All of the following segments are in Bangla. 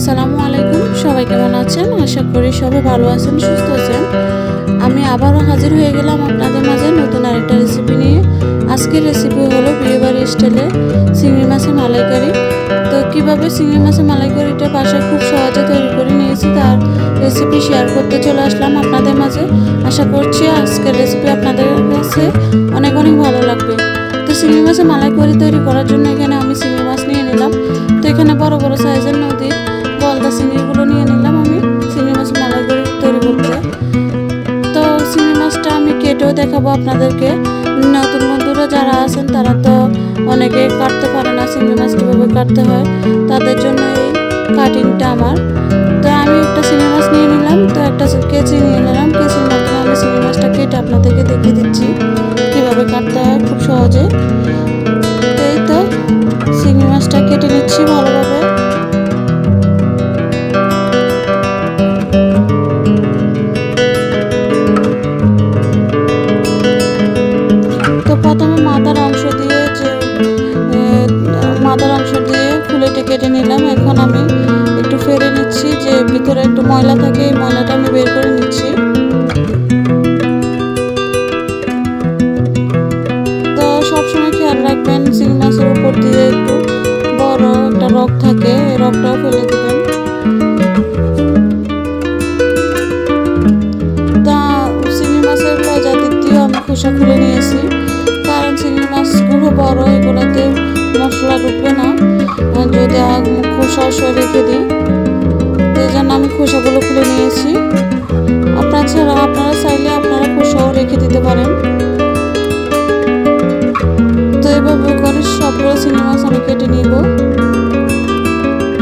আসসালামু আলাইকুম, সবাই কেমন আছেন? আশা করি সবাই ভালো আছেন, সুস্থ আছেন। আমি আবারও হাজির হয়ে গেলাম আপনাদের মাঝে নতুন আরেকটা রেসিপি নিয়ে। আজকের রেসিপি হলো বিয়েবাড়ি স্টাইলে চিংড়ি মাছের মালাইকারি। তো কীভাবে চিংড়ি মাছের মালাইকারিটা বাসায় খুব সহজে তৈরি করে নিয়েছি তার রেসিপি শেয়ার করতে চলে আসলাম আপনাদের মাঝে। আশা করছি আজকের রেসিপি আপনাদের কাছে অনেক অনেক ভালো লাগবে। তো চিংড়ি মাছের মালাইকারি তৈরি করার জন্য এখানে আমি চিংড়ি মাছ নিয়ে নিলাম। তো এখানে বড় বড় সাইজের নদীর গলদা চিংড়িগুলো নিয়ে নিলাম আমি চিংড়ি মাছ মালাইকারি তৈরি করতে। তো চিংড়ি মাছটা আমি কেটেও দেখাবো আপনাদেরকে। নতুন বন্ধুরা যারা আছেন তারা তো অনেকে কাটতে পারে না চিংড়ি মাছ কীভাবে কাটতে হয়, তাদের জন্য এই কাটিংটা আমার। তো আমি একটা চিংড়ি মাছ নিয়ে নিলাম, তো একটা কেচি নিয়ে নিলাম। কেচির মাধ্যমে আমি চিংড়ি মাছটা কেটে আপনাদেরকে দেখিয়ে দিচ্ছি কীভাবে কাটতে হয় খুব সহজে। এই তো চিংড়ি মাছটা কেটে নিচ্ছি ভালোভাবে। প্রথমে মাথার অংশ দিয়ে ফুলেটে কেটে নিলাম। এখন আমি একটু ফেরে নিচ্ছি, যে ভিতরে একটু ময়লা থাকে, এই ময়লাটা আমি বের করে নিচ্ছি। তো সবসময় খেয়াল রাখবেন চিংড়ি মাছের উপর দিয়ে একটু বড় একটা রগ থাকে, এই রগটাও ফেলে দেবেন। তা চিংড়ি মাছের লজা দিক দিয়েও আমি খোসা খুলে নিয়েছি, কারণ চিংড়ি মাছগুলো বড়, এগুলোতে মশলা ঢুকবে না যদি খোসা রেখে দিই। এই জন্য আমি খোসাগুলো খুলে নিয়েছি। আপনারা চাইলে আপনারা খোসাও রেখে দিতে পারেন। তো এইভাবে করে সবগুলো চিংড়ি মাছ আমি কেটে নিব।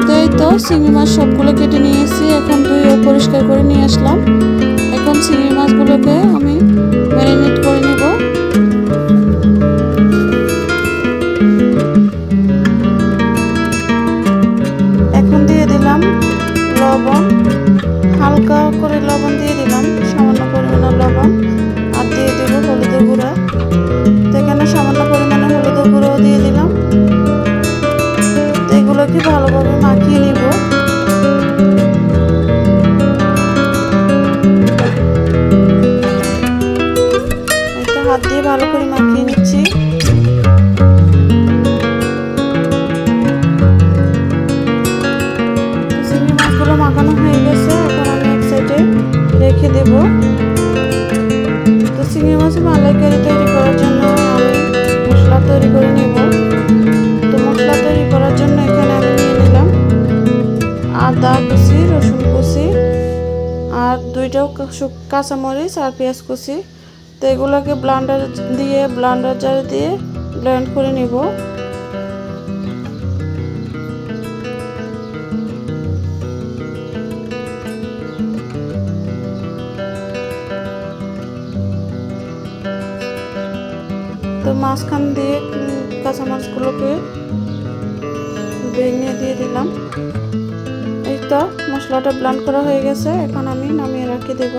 তো এই তো চিংড়ি মাছ সবগুলো কেটে নিয়েছি, এখন ধুয়ে পরিষ্কার করে নিয়ে আসলাম। এখন চিংড়ি মাছগুলোকে আমি ম্যারিনেট করে নিব। এখন দিয়ে দিলাম লবণ, হালকা করে লবণ দিয়ে দিলাম, সামান্য পরিমাণে লবণ, আর দিয়ে দেবো হলুদের গুঁড়া। তো এখানে সামান্য পরিমাণে হলুদের গুঁড়াও দিয়ে দিলাম। তো এগুলোকে ভালোভাবে মাখিয়ে নিব। হাত দিয়ে ভালো করে মাখিয়ে নিচ্ছি। চিংড়ি মাছগুলো মাখানো হয়ে গেছে, এখন আমি এক সাইডে রেখে দেব। তো চিংড়ি মাছের মালাইকারি তৈরি করার জন্য আমি মশলা তৈরি করে নেব। তো মশলা তৈরি করার জন্য এখানে আমি নিয়ে নিলাম আদা কুচি, রসুন কুচি, আর দুইটাও কাঁচামরিচ আর পেঁয়াজ কুচি। তো এগুলোকে ব্লেন্ডার জারে দিয়ে ব্লেন্ড করে নিব। তো মাঝখান দিয়ে কাঁচামরিচগুলোকে ভেঙে দিয়ে দিলাম। এই তো মশলাটা ব্লেন্ড করা হয়ে গেছে, এখন আমি নামিয়ে রেখে দেব।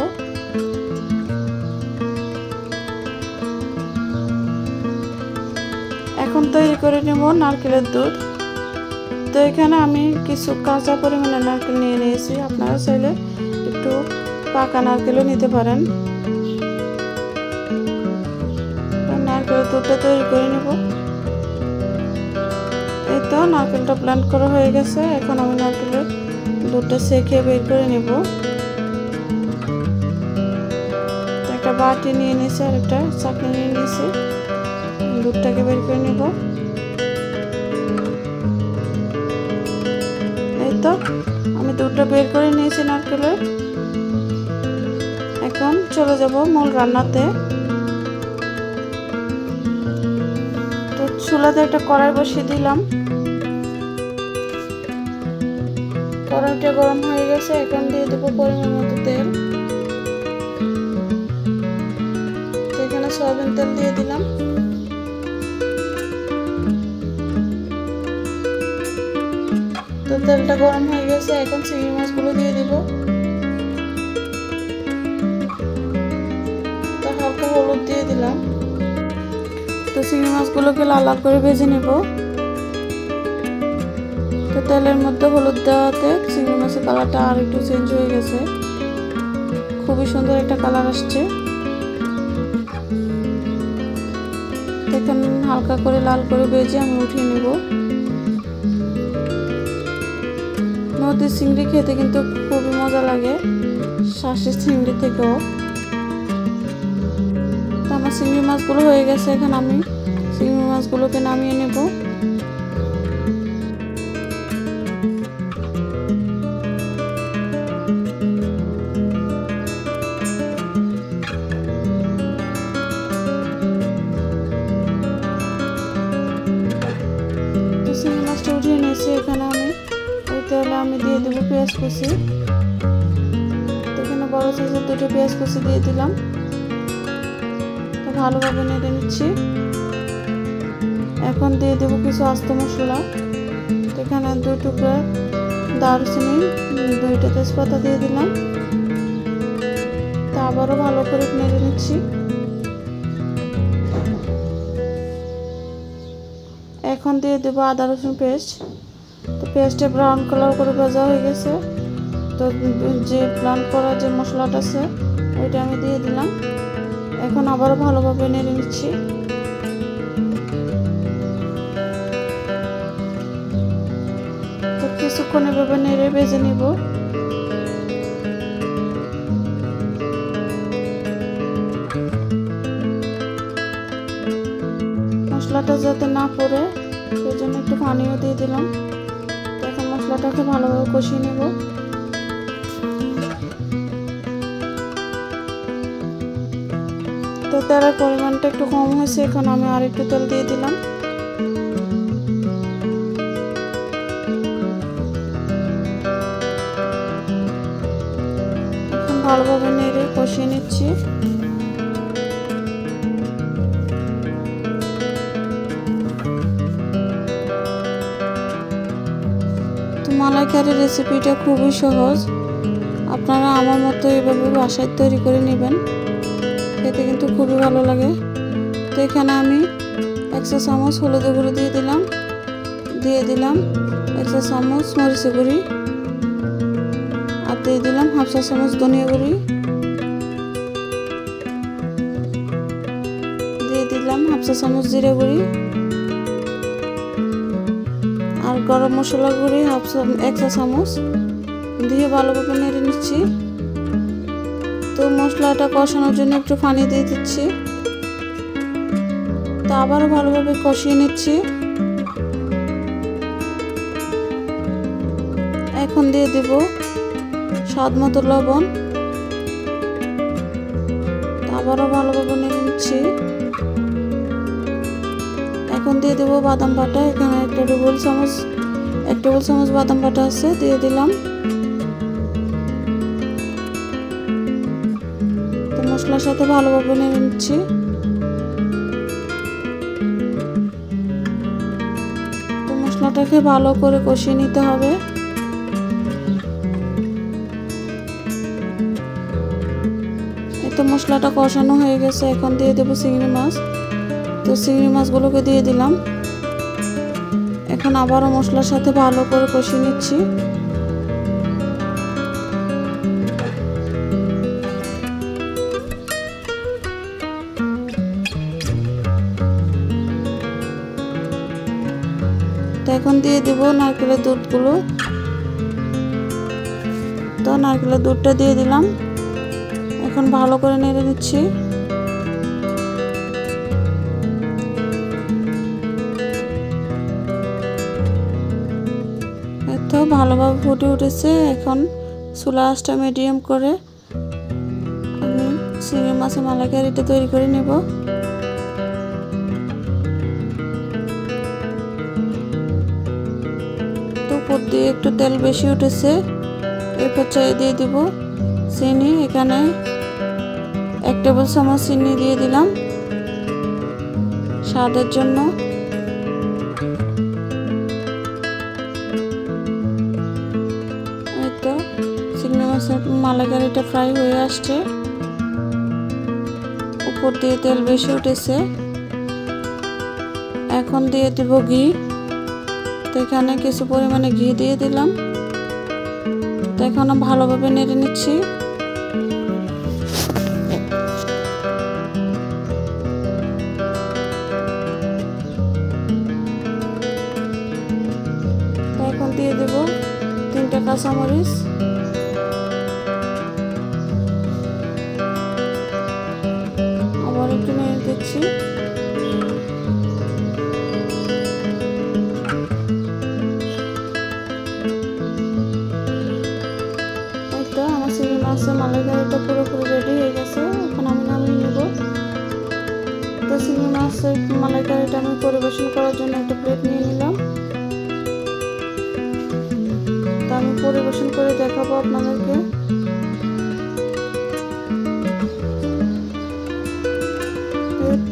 এখন তৈরি করে নেব নারকেলের দুধ। তো এখানে আমি কিছু কাঁচা পরিমাণে নারকেল নিয়ে নিয়েছি, আপনারা চাইলে একটু পাকা নারকেলও নিতে পারেন। নারকেলের দুধটা তৈরি করে নেব। এই তো নারকেলটা ব্লেন্ড করা হয়ে গেছে, এখন আমি নারকেলের দুধটা সেঁকে বের করে নেব। একটা বাটি নিয়ে নিয়েছি আর একটা চাকনি নিয়ে নিয়েছি, দুধটাকে বের করে নেব। এই তো আমি দুধটা বের করে নিয়েছি নারকেলের। এখন চলে যাব মূল রান্নাতে। তো চুলাতে একটা কড়াই বসিয়ে দিলাম, কড়াইটা গরম হয়ে গেছে, এখন দিয়ে দেবো পরিমাণ মতো তেল। তো এখানে সয়াবিন তেল দিয়ে দিলাম। তো তেলটা গরম হয়ে গেছে, এখন চিংড়ি মাছগুলো দিয়ে দিব। তো হালকা হলুদ দিয়ে দিলাম। তো চিংড়ি মাছগুলোকে লাল লাল করে ভেজে নেব। তো তেলের মধ্যে হলুদ দেওয়াতে চিংড়ি মাছের কালারটা আর একটু চেঞ্জ হয়ে গেছে, খুবই সুন্দর একটা কালার আসছে। দেখুন হালকা করে লাল করে ভেজে আমি উঠিয়ে নেব। নদীর চিংড়ি খেতে কিন্তু খুবই মজা লাগে শ্বাসের চিংড়ি থেকেও। তো আমার চিংড়ি মাছগুলো হয়ে গেছে, এখন আমি চিংড়ি মাছগুলোকে নামিয়ে নেব। চিংড়ি মাছটা উঠিয়ে নিয়েছি, এখানে আমি ওই তেলে আমি দিয়ে দেবো পেঁয়াজ কুচি। এখানে বড় সাইজের 2টি পেঁয়াজ কুচি দিয়ে দিলাম। তো ভালোভাবে নেড়ে নিচ্ছি। এখন দিয়ে দেবো কিছু আস্ত মশলা। এখানে 2 টুকরা দারুচিনি, 2টা তেজপাতা দিয়ে দিলাম। তা আবারও ভালো করে নেড়ে নিচ্ছি। এখন দিয়ে দেবো আদা রসুন পেস্ট। তো পেস্টে ব্রাউন কালার করে ভাজা হয়ে গেছে। তো যে ব্রাউন করা যে মশলাটা আছে ওইটা আমি দিয়ে দিলাম। এখন আবারও ভালোভাবে নেড়ে নিচ্ছি। তো কিছুক্ষণ এভাবে নেড়ে ভেজে নিব। মশলাটা যাতে না পড়ে সেই জন্য একটু পানিও দিয়ে দিলাম। এখন মশলাটাকে ভালোভাবে কষিয়ে নেব। তো তেলের পরিমাণটা একটু কম হয়েছে, এখন আমি আর একটু তেল দিয়ে দিলাম। এখন ভালোভাবে নেড়ে কষিয়ে নিচ্ছি। মালাইকারি রেসিপিটা খুবই সহজ, আপনারা আমার মতো এভাবে বাসায় তৈরি করে নেবেন, খেতে কিন্তু খুবই ভালো লাগে। তো এখানে আমি 1 চা চামচ হলুদের গুঁড়ো দিয়ে দিলাম 1 চা চামচ মরিচের গুঁড়ি, আর দিয়ে দিলাম 1/2 চা চামচ ধনিয়া গুঁড়ি, দিয়ে দিলাম 1/2 চা চামচ জিরা গুঁড়ি, আর গরম মশলা গুঁড়ি 1 চা চামচ দিয়ে ভালোভাবে নেড়ে নিচ্ছি। তো মশলাটা কষানোর জন্য একটু পানি দিয়ে দিচ্ছি। তো আবারও ভালোভাবে কষিয়ে নিচ্ছি। এখন দিয়ে দেব স্বাদ মতো লবণ। আবারও ভালোভাবে নেড়ে নিচ্ছি। এখন দিয়ে দেব বাদাম বাটা। এখানে 1 টেবিল চামচ বাদাম বাটা আছে, দিয়ে দিলাম। তো মশলার সাথে ভালোভাবে নেড়ে নিচ্ছি। তো মশলাটাকে ভালো করে কষিয়ে নিতে হবে। এই তো মশলাটা কষানো হয়ে গেছে, এখন দিয়ে দেব চিংড়ি মাছ। তো চিংড়ি মাছগুলোকে দিয়ে দিলাম। এখন আবারও মশলার সাথে ভালো করে কষিয়ে নিচ্ছি। তো এখন দিয়ে দিব নারকেলের দুধগুলো। তো নারকেলের দুধটা দিয়ে দিলাম। এখন ভালো করে নেড়ে নিচ্ছি। তো ভালোভাবে ফুটে উঠেছে। এখন চুলা আঁচটা মিডিয়াম করে আমি চিংড়ি মাছের মালাইকারিটা তৈরি করে নেব। তো উপর দিয়ে একটু তেল বেশি উঠেছে, এই পর্যায়ে দিয়ে দিব চিনি। এখানে 1 টেবিল চামচ চিনি দিয়ে দিলাম স্বাদের জন্য। চিংড়ি মাছের মালাইকারিটা ফ্রাই হয়ে আসছে, উপর দিয়ে তেল বেশি উঠেছে। এখন দিয়ে দিব ঘি। তো এখানে কিছু পরিমাণে ঘি দিয়ে দিলাম। তো এখন ভালোভাবে নেড়ে নিচ্ছি। তো এখন দিয়ে দেব 3টা কাঁচামরিচ। আবার একটু নেড়ে দিচ্ছি। আমার চিংড়ি মাছের মালাইকারিটা পুরোপুরি রেডি হয়ে গেছে। এখন আমি নামিয়ে নেব। তো চিংড়ি মাছের মালাইকারিটা আমি পরিবেশন করার জন্য একটা প্লেট নিয়ে নিলাম। তো আমি পরিবেশন করে দেখাবো আপনাদেরকে।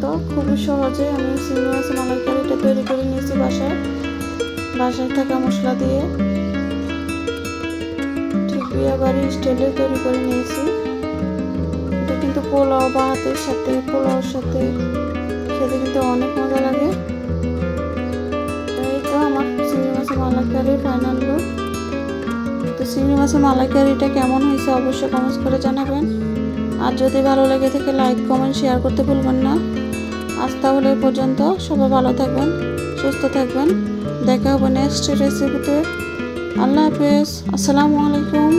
তো খুবই সহজে আমি চিংড়ি মাছের মালাইকারিটা তৈরি করে নিয়েছি বাসায় থাকা মশলা দিয়ে। বিয়ে বাড়ি স্টাইলে তৈরি করে নিয়েছি। এটা কিন্তু পোলাও বা ভাতের সাথে পোলাওর সাথে খেতে কিন্তু অনেক মজা লাগে। এই তো আমার চিংড়ি মাছের মালাইকারি ফাইনাল লুক। তো চিংড়ি মাছের মালাইকারিটা কেমন হয়েছে অবশ্যই কমেন্টস করে জানাবেন। আর যদি ভালো লেগে থাকে লাইক কমেন্ট শেয়ার করতে ভুলবেন না। আজ তাহলে এই পর্যন্ত। সবাই ভালো থাকবেন, সুস্থ থাকবেন। দেখা হবে নেক্সট রেসিপিতে। আল্লাহ হাফেজ। আসসালামু আলাইকুম।